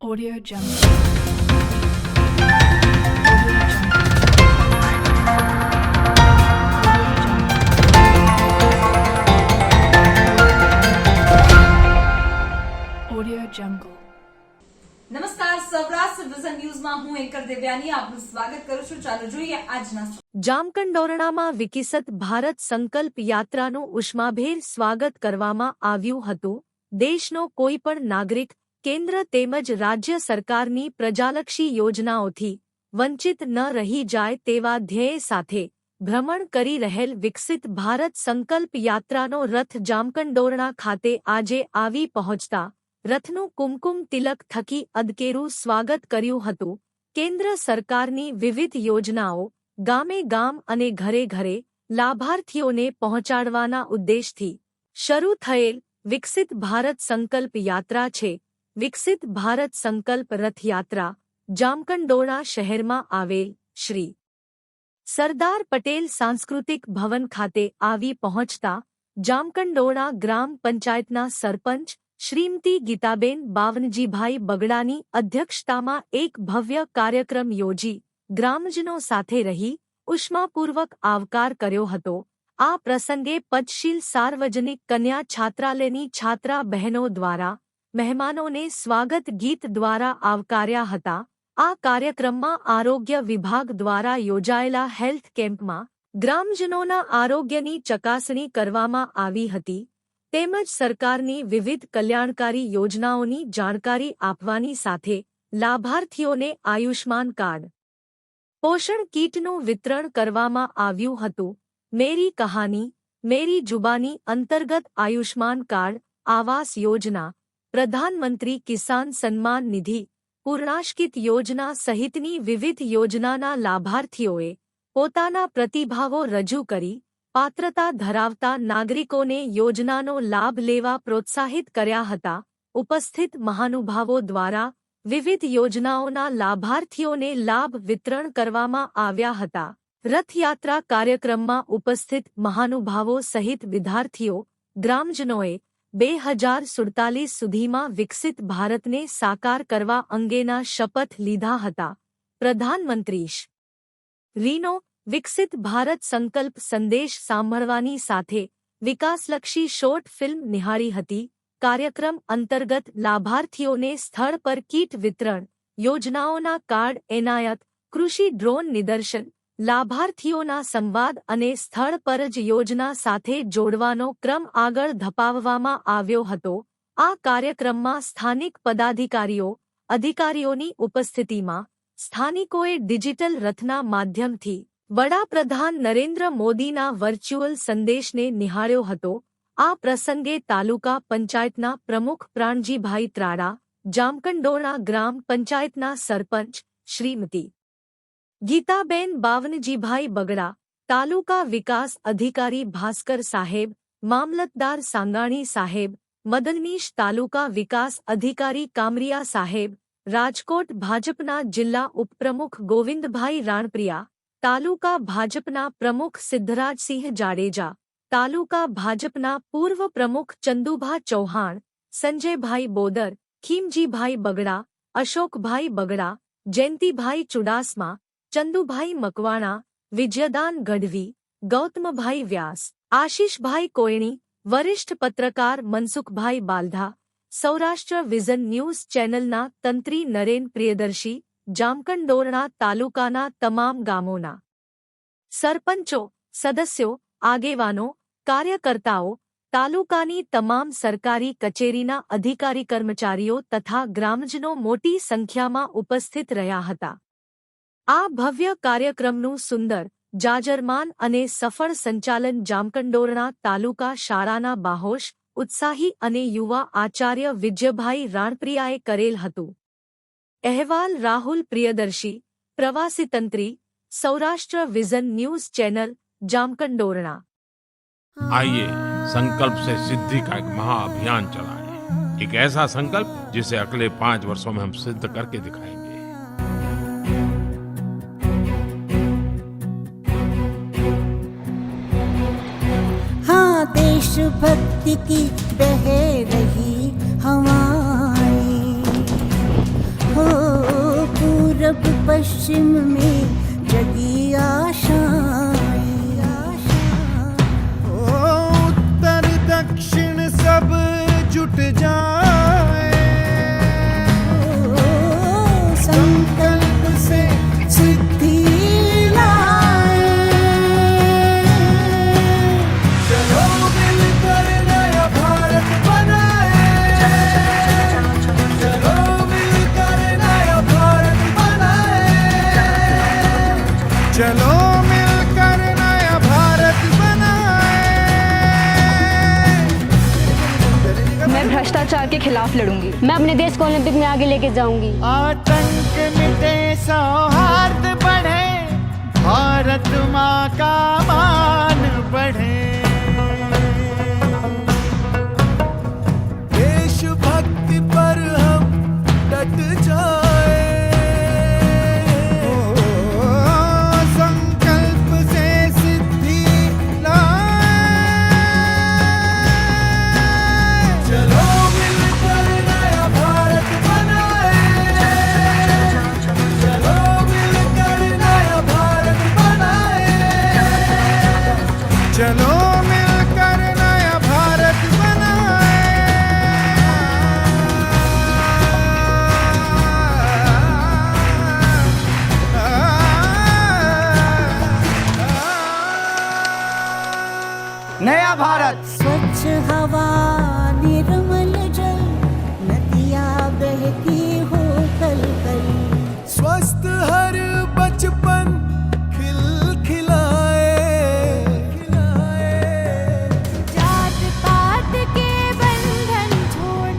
Audio Jungle. Audio Jungle. નમસ્કાર, Saurashtra vision ન્યૂઝમાં હું એન્કર દેવ્યાની આપનું સ્વાગત કરું છું. ચાલો જોઈએ આજના જામકંડોરણામાં વિકસિત ભારત સંકલ્પ યાત્રાનું ઉષ્માભેર સ્વાગત કરવામાં આવ્યું હતું. દેશનો કોઈ પણ નાગરિક કેન્દ્ર તેમજ રાજ્ય સરકારની પ્રજાલક્ષી યોજનાઓથી વંચિત ન રહી જાય તેવા ધ્યેય સાથે ભ્રમણ કરી રહેલ વિકસિત ભારત સંકલ્પ યાત્રાનો રથ જામકંડોરણા ખાતે આજે આવી પહોંચતા રથનું કુમકુમ તિલક થકી અદકેરું સ્વાગત કર્યું હતું. કેન્દ્ર સરકારની વિવિધ યોજનાઓ ગામે ગામ અને ઘરે ઘરે લાભાર્થીઓને પહોંચાડવાના ઉદ્દેશથી શરૂ થયેલ વિકસિત ભારત સંકલ્પ યાત્રા છે. વિકસિત ભારત સંકલ્પ રથયાત્રા જામકંડોરણા શહેરમાં આવેલ શ્રી સરદાર પટેલ સાંસ્કૃતિક ભવન ખાતે આવી પહોંચતા જામકંડોરણા ગ્રામ પંચાયતના સરપંચ શ્રીમતી ગીતાબેન બાવનજીભાઈ બગડાની અધ્યક્ષતામાં એક ભવ્ય કાર્યક્રમ યોજી ગ્રામજનો સાથે રહી ઉષ્માપૂર્વક આવકાર કર્યો હતો. આ પ્રસંગે પંચશીલ સાર્વજનિક કન્યા છાત્રાલયની છાત્રા બહેનો દ્વારા મહેમાનોને સ્વાગત ગીત દ્વારા આવકાર્યા હતા. આ કાર્યક્રમમાં આરોગ્ય વિભાગ દ્વારા યોજાયેલા હેલ્થ કેમ્પમાં ગ્રામજનોના આરોગ્યની ચકાસણી કરવામાં આવી હતી. તેમજ સરકારની વિવિધ કલ્યાણકારી યોજનાઓની જાણકારી આપવાની સાથે લાભાર્થીઓને આયુષ્માન કાર્ડ, પોષણ કીટનું વિતરણ કરવામાં આવ્યું હતું. મેરી કહાની મેરી જુબાની અંતર્ગત આયુષ્માન કાર્ડ, આવાસ યોજના, પ્રધાનમંત્રી કિસાન સન્માન નિધિ, પૂર્ણાશ્કિત યોજના સહિતની વિવિધ યોજનાના લાભાર્થીઓએ પોતાના પ્રતિભાવો રજૂ કરી પાત્રતા ધરાવતા નાગરિકોને યોજનાનો લાભ લેવા પ્રોત્સાહિત કર્યા હતા. ઉપસ્થિત મહાનુભાવો દ્વારા વિવિધ યોજનાઓના લાભાર્થીઓને લાભ વિતરણ કરવામાં આવ્યા હતા. રથયાત્રા કાર્યક્રમમાં ઉપસ્થિત મહાનુભાવો સહિત વિદ્યાર્થીઓ ગ્રામજનોએ 2047 સુધીમાં વિકસિત ભારતને સાકાર કરવા અંગેના શપથ લીધા હતા. પ્રધાનમંત્રી શ્રીનો વિકસિત ભારત સંકલ્પ સંદેશ સાંભળવાની સાથે વિકાસલક્ષી શોર્ટ ફિલ્મ નિહાળી હતી. કાર્યક્રમ અંતર્ગત લાભાર્થીઓને સ્થળ પર કીટ વિતરણ, યોજનાઓના કાર્ડ એનાયત, કૃષિ ડ્રોન નિદર્શન, લાભાર્થીઓના સંવાદ અને સ્થળ પર જ યોજના સાથે જોડવાનો ક્રમ આગળ ધપાવવામાં આવ્યો હતો. આ કાર્યક્રમમાં સ્થાનિક પદાધિકારીઓ, અધિકારીઓની ઉપસ્થિતિમાં સ્થાનિકોએ ડિજિટલ રથના માધ્યમથી વડાપ્રધાન નરેન્દ્ર મોદીના વર્ચ્યુઅલ સંદેશને નિહાળ્યો હતો. આ પ્રસંગે તાલુકા પંચાયતના પ્રમુખ પ્રાણજીભાઈ ત્રાડા, જામકંડોરણા ગ્રામ પંચાયતના સરપંચ શ્રીમતી ગીતાબેન બાવનજીભાઈ બગડા, તાલુકા વિકાસ અધિકારી ભાસ્કર સાહેબ, મામલતદાર સાંગાણી સાહેબ, મદનનીશ તાલુકા વિકાસ અધિકારી કામરિયા સાહેબ, રાજકોટ ભાજપના જિલ્લા ઉપપ્રમુખ ગોવિંદભાઈ રાણપ્રિયા, તાલુકા ભાજપના પ્રમુખ સિદ્ધરાજસિંહ જાડેજા, તાલુકા ભાજપના પૂર્વ પ્રમુખ ચંદુભા ચૌહાણ, સંજયભાઈ બોદર, ખીમજીભાઈ બગડા, અશોકભાઈ બગડા, જયંતિભાઈ ચુડાસમા, ચંદુભાઈ મકવાણા, વિજયદાન ગઢવી, ગૌતમભાઈ વ્યાસ, આશીષભાઈ કોયણી, વરિષ્ઠ પત્રકાર મનસુખભાઈ બાલધા, સૌરાષ્ટ્ર વિઝન ન્યૂઝ ચેનલના તંત્રી નરેન પ્રિયદર્શી, જામકંડોરણા તાલુકાના તમામ ગામોના સરપંચો, સદસ્યો, આગેવાનો, કાર્યકર્તાઓ, તાલુકાની તમામ સરકારી કચેરીના અધિકારી કર્મચારીઓ તથા ગ્રામજનો મોટી સંખ્યામાં ઉપસ્થિત રહ્યા હતા. આ ભવ્ય કાર્યક્રમનું સુંદર, જાજરમાન અને સફળ સંચાલન જામકંડોરણા તાલુકા શાળાના બાહોશ, ઉત્સાહી અને યુવા આચાર્ય વિજયભાઈ રાણપ્રિયાએ કરેલ હતું. અહેવાલ રાહુલ પ્રિયદર્શી, પ્રવાસીતંત્રી, Saurashtra vision news channel, Jamkandorna. आइए संकल्प से सिद्धि का एक महाअभियान चलाएं। एक ऐसा संकल्प जिसे अगले 5 वर्षों में हम सिद्ध करके दिखाएंगे। हाँ, देशभक्ति की बह रही हवाएं, पूरब पश्चिम में जगी आशाएं। उत्तर दक्षिण सब जुट जाए, संकल्प से सिद्धि लाए। चलो मिलकर नया भारत बनाए, चलो मिलकर नया भारत बनाए, चलो मिलकर नया भारत बनाए। मैं भ्रष्टाचार के खिलाफ लड़ूंगी। मैं अपने देश को ओलंपिक में आगे लेके जाऊंगी। आतंक मिटे, सौहार्द बढ़े, भारत माँ का मान बढ़े। देशभक्ति पर हम डट जाए, संकल्प से सिद्धि लाए। चलो मिलकर नया भारत बनाए, चलो मिलकर नया भारत बनाए, चलो मिलकर नया भारत बनाए। नया भारत। स्वच्छ हवा, निर्मल जल, नदियाँ बहती हो कल कल। स्वस्थ हर बचपन खिलखिलाए, जात पात के बंधन छोड़,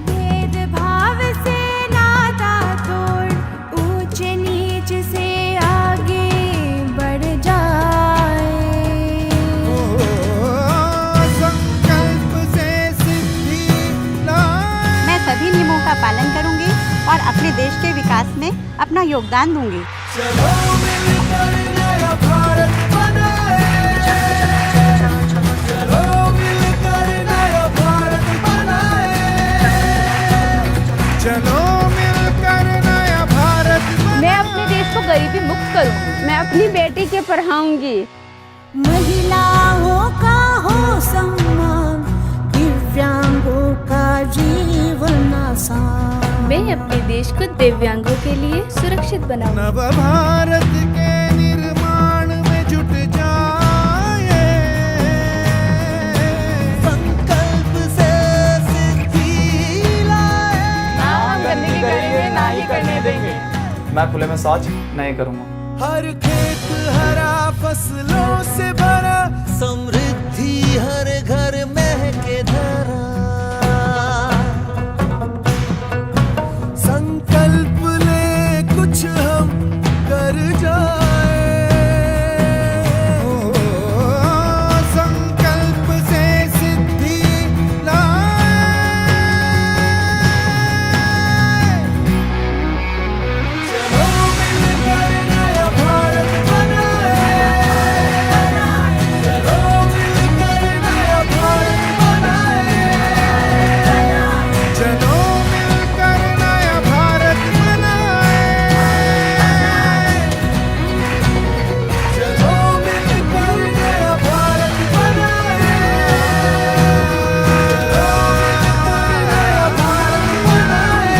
भेदभाव से नाता तोड़, ऊंच नीच से आगे बढ़ जाए। संकल्प से सिद्धि लाए। मैं सभी नियमों का पालन करूंगी और अपने देश के विकास में अपना योगदान दूंगी। चलो मिलकर नया भारत बनाए, चलो मिलकर नया भारत बनाए, चलो मिलकर नया भारत बनाए। मैं अपने देश को गरीबी मुक्त करूंगी। मैं अपनी बेटी के पढ़ाऊंगी। महिलाओं का हो सम्मान, दिव्यांगों का जीवन आसान। मैं अपने देश को दिव्यांगों के लिए सुरक्षित बनाऊंगी। नव भारत के निर्माण में जुट जाए, संकल्प से सिद्धि लाए। ना हम गंदगी करेंगे, ना ही करने देंगे। मैं खुले में शौच नहीं करूंगा। हर खेत हरा, फसलों से भरा, समृद्धि हर घर महके धरा। संकल्प ले कुछ हम कर जाए, संकल्प से सिद्धि लाए। चलो मिलकर नया भारत बनाए, चलो मिलकर नया भारत बनाए, चलो मिलकर नया भारत बनाए, चलो मिलकर नया भारत बनाए, नया भारत बनाए,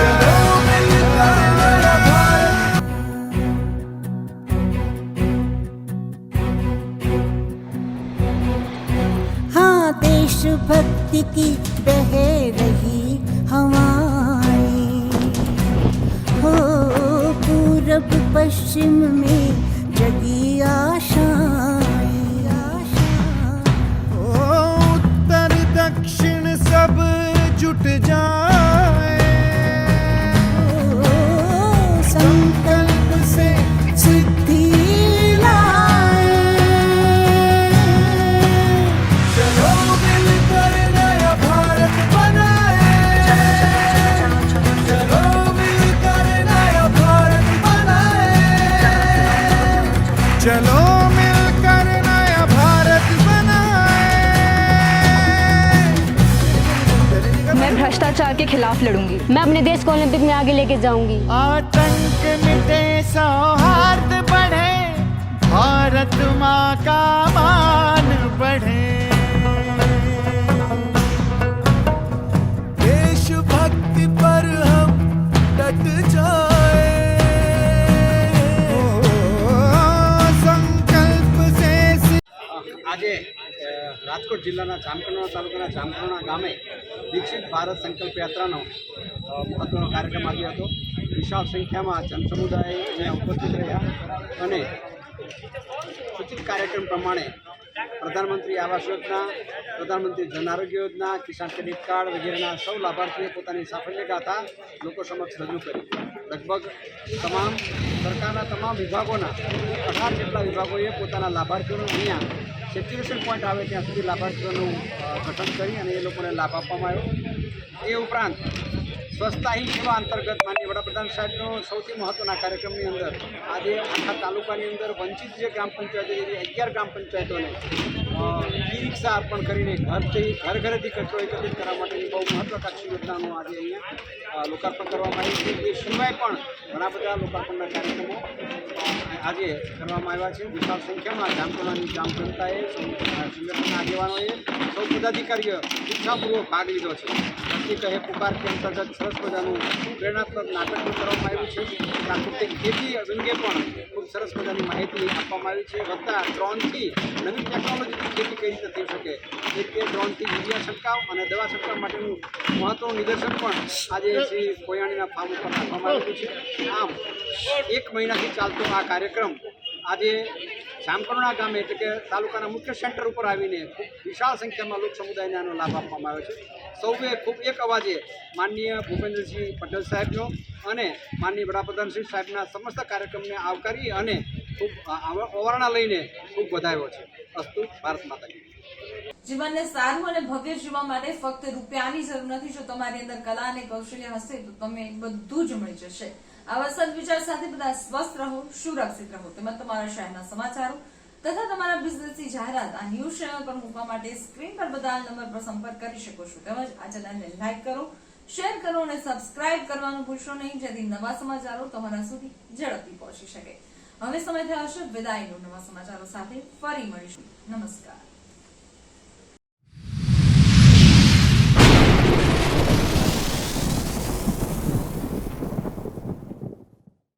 चलो मिलकर नया भारत। हाँ, देशभक्ति की बह रही हवाएं, हो पूरब पश्चिम में जगी आशाएं। उत्तर दक्षिण सब जुट जाए, संकल्प से सिद्धि लाए। चलो मिलकर नया भारत बनाए, चलो मिलकर नया भारत बनाए, खिलाफ लड़ूंगी। मैं अपने देश को ओलंपिक में आगे लेके जाऊंगी। आतंक मिटे सौहार्द बढ़े, भारत माँ का मान बढ़े। देशभक्ति पर हम डट जाए, संकल्प से આજે રાજકોટ જિલ્લાના જામકંડોરણા તાલુકાના જામકંડોરણા ગામે વિકસિત ભારત સંકલ્પ યાત્રાનો મહત્વનો કાર્યક્રમ આવ્યો હતો. વિશાળ સંખ્યામાં જનસમુદાય અહીંયા ઉપસ્થિત રહ્યા અને સૂચિત કાર્યક્રમ પ્રમાણે પ્રધાનમંત્રી આવાસ યોજના, પ્રધાનમંત્રી જન આરોગ્ય યોજના, કિસાન ક્રેડિટ કાર્ડ વગેરેના સૌ લાભાર્થીઓએ પોતાની સાફલ્ય ગાથા લોકો સમક્ષ રજૂ કરી. લગભગ તમામ સરકારના તમામ વિભાગોના 18 જેટલા વિભાગોએ પોતાના લાભાર્થીઓનું અહીંયા સેચ્યુરેશન પોઈન્ટ આવે ત્યાં સુધી લાભાર્થીઓનું ગઠન કરી અને એ લોકોને લાભ આપવામાં આવ્યો. એ ઉપરાંત સ્વચ્છતા હી સેવા અંતર્ગત માનનીય વડાપ્રધાન સાહેબનો સૌથી મહત્ત્વના કાર્યક્રમની અંદર આજે આખા તાલુકાની અંદર વંચિત જે ગ્રામ પંચાયતો એવી 11 ગ્રામ પંચાયતોને ઈ રિક્ષા અર્પણ કરીને ઘરેથી કચરો એકત્રિત કરવા માટેની બહુ મહત્વાકાંક્ષી યોજનાનું આજે અહીંયા લોકાર્પણ કરવામાં આવ્યું છે. એ સિવાય પણ ઘણા બધા લોકાર્પણના કાર્યક્રમો આજે કરવામાં આવ્યા છે. વિશાળ સંખ્યામાં જામકંડોરણાની ગ્રામ જનતાએ, સંગઠનના આગેવાનોએ, સૌ પદાધિકારીઓ ઉત્સાહપૂર્વક ભાગ લીધો છે. ધરતી કહે પુકાર કે અંતર્ગત સરસ મજાનું પ્રેરણાત્મક નાટક કરવામાં આવ્યું છે. પ્રાકૃતિક ખેતી અંગે પણ ખૂબ સરસ મજાની માહિતી આપવામાં આવી છે. વત્તા ડ્રોનથી નવી ટેકનોલોજીથી ખેતી કઈ રીતે થઈ શકે એ રીતે ડ્રોનથી યુરિયા છંટકાવ અને દવા છંટકાવ માટેનું મહત્વનું નિદર્શન પણ આજે શ્રી કોયાણીના ફાર્મ ઉપર રાખવામાં આવ્યું છે. આમ 1 મહિનાથી ચાલતો આ કાર્યક્રમ આજે જામકંડોરણા ગામે એટલે કે તાલુકાના મુખ્ય સેન્ટર ઉપર આવીને ખૂબ વિશાળ સંખ્યામાં લોક સમુદાયને આનો લાભ આપવામાં આવ્યો છે. સૌએ ખૂબ એક અવાજે માનનીય ભૂપેન્દ્રસિંહ પટેલ સાહેબનો અને માનનીય વડાપ્રધાનશ્રી સાહેબના સમસ્ત કાર્યક્રમને આવકારી અને ખૂબ અવરણા લઈને ખૂબ વધાવ્યો છે. અસ્તુ. ભારત માતા કી. જીવનને સારું અને ભવ્ય જીવવા માટે ફક્ત રૂપિયાની જરૂર નથી. જો તમારી અંદર કલા અને કૌશલ્ય હશે તો તમે બધું જ મળી જશે. આવા સદવિચાર સાથે બધા સ્વસ્થ રહો, સુરક્ષિત રહો. તેમજ તમારા શહેરના સમાચારો તથા તમારા બિઝનેસની જાહેરાત આ ન્યૂઝ ચેનલ પર મૂકવા માટે સ્ક્રીન પર બધા નંબર પર સંપર્ક કરી શકો છો. તેમજ આ ચેનલને લાઈક કરો, શેર કરો અને સબસ્ક્રાઇબ કરવાનું ભૂલશો નહીં, જેથી નવા સમાચારો તમારા સુધી ઝડપથી પહોંચી શકે. હવે સમય થયો છે વિદાયનો. નવા સમાચારો સાથે ફરી મળીશું. નમસ્કાર.